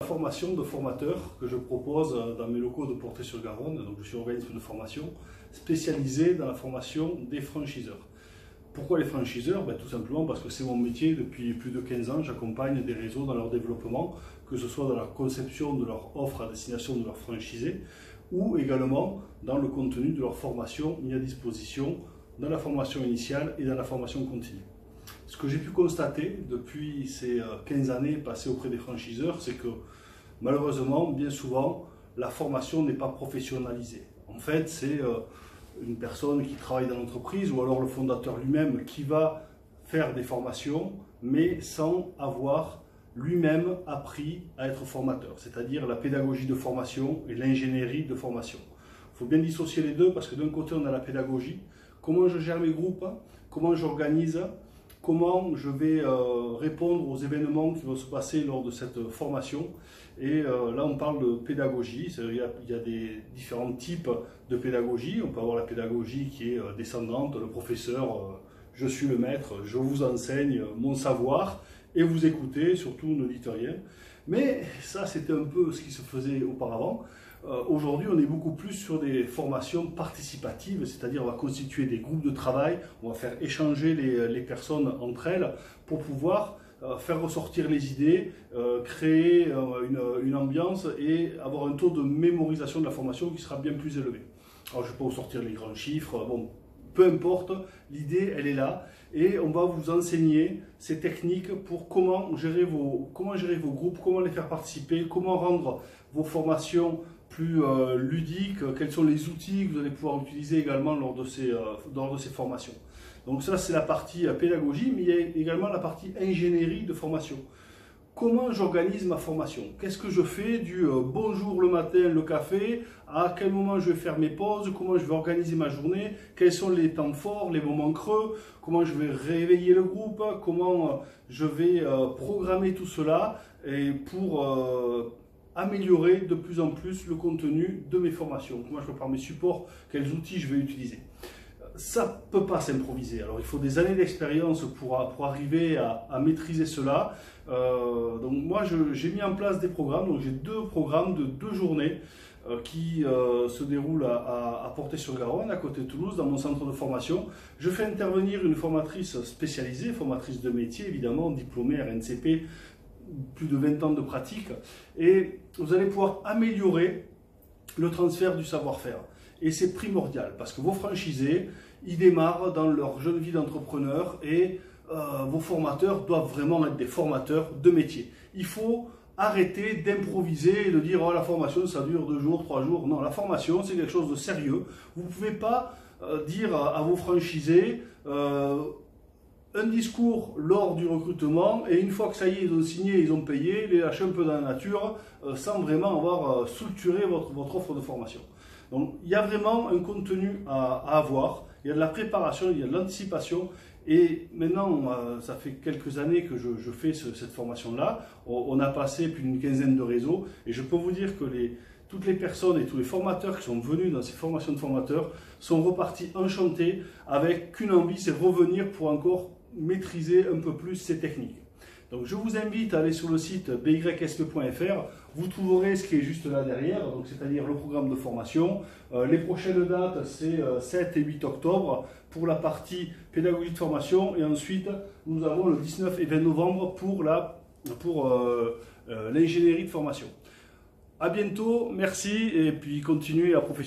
Formation de formateurs que je propose dans mes locaux de Portet-sur-Garonne. Donc, je suis organisme de formation spécialisé dans la formation des franchiseurs. Pourquoi les franchiseurs? Tout simplement parce que c'est mon métier. Depuis plus de 15 ans, j'accompagne des réseaux dans leur développement, que ce soit dans la conception de leur offre à destination de leurs franchisés ou également dans le contenu de leur formation mis à disposition dans la formation initiale et dans la formation continue. Ce que j'ai pu constater depuis ces 15 années passées auprès des franchiseurs, c'est que malheureusement, bien souvent, la formation n'est pas professionnalisée. En fait, c'est une personne qui travaille dans l'entreprise ou alors le fondateur lui-même qui va faire des formations, mais sans avoir lui-même appris à être formateur, c'est-à-dire la pédagogie de formation et l'ingénierie de formation. Il faut bien dissocier les deux parce que d'un côté, on a la pédagogie, comment je gère mes groupes, comment j'organise, comment je vais répondre aux événements qui vont se passer lors de cette formation. Et là, on parle de pédagogie. Il y a des différents types de pédagogie. On peut avoir la pédagogie qui est descendante, le professeur, je suis le maître, je vous enseigne mon savoir et vous écoutez, surtout ne dites rien. Mais ça, c'était un peu ce qui se faisait auparavant. Aujourd'hui, on est beaucoup plus sur des formations participatives, c'est-à-dire on va constituer des groupes de travail, on va faire échanger les personnes entre elles pour pouvoir faire ressortir les idées, créer une ambiance et avoir un taux de mémorisation de la formation qui sera bien plus élevé. Alors je ne vais pas vous sortir les grands chiffres, bon, peu importe, l'idée elle est là et on va vous enseigner ces techniques pour comment gérer vos groupes, comment les faire participer, comment rendre vos formations plus ludiques, quels sont les outils que vous allez pouvoir utiliser également lors de ces formations. Donc ça c'est la partie pédagogie, mais il y a également la partie ingénierie de formation. Comment j'organise ma formation? Qu'est-ce que je fais du bonjour le matin, le café, à quel moment je vais faire mes pauses, comment je vais organiser ma journée, quels sont les temps forts, les moments creux, comment je vais réveiller le groupe, comment je vais programmer tout cela et pour améliorer de plus en plus le contenu de mes formations. Comment je prépare mes supports, quels outils je vais utiliser. Ça ne peut pas s'improviser. Alors il faut des années d'expérience pour arriver à maîtriser cela. Donc moi j'ai mis en place des programmes. Donc j'ai 2 programmes de 2 journées qui se déroulent à Portet-sur-Garonne, à côté de Toulouse, dans mon centre de formation. Je fais intervenir une formatrice spécialisée, formatrice de métier évidemment, diplômée RNCP, plus de 20 ans de pratique. Et vous allez pouvoir améliorer le transfert du savoir-faire. Et c'est primordial parce que vos franchisés, ils démarrent dans leur jeune vie d'entrepreneur et vos formateurs doivent vraiment être des formateurs de métier. Il faut arrêter d'improviser et de dire oh, la formation ça dure 2 jours, 3 jours. Non, la formation c'est quelque chose de sérieux. Vous ne pouvez pas dire à vos franchisés un discours lors du recrutement et une fois que ça y est, ils ont signé, ils ont payé, les lâcher un peu dans la nature sans vraiment avoir structuré votre offre de formation. Donc il y a vraiment un contenu à avoir, il y a de la préparation, il y a de l'anticipation et maintenant ça fait quelques années que je fais cette formation-là, on a passé plus d'une quinzaine de réseaux et je peux vous dire que toutes les personnes et tous les formateurs qui sont venus dans ces formations de formateurs sont repartis enchantés avec qu'une envie, c'est revenir pour encore maîtriser un peu plus ces techniques. Donc je vous invite à aller sur le site bysp.fr, vous trouverez ce qui est juste là derrière, c'est-à-dire le programme de formation. Les prochaines dates, c'est 7 et 8 octobre pour la partie pédagogie de formation et ensuite nous avons le 19 et 20 novembre pour l'ingénierie de formation. À bientôt, merci et puis continuez à professionnaliser.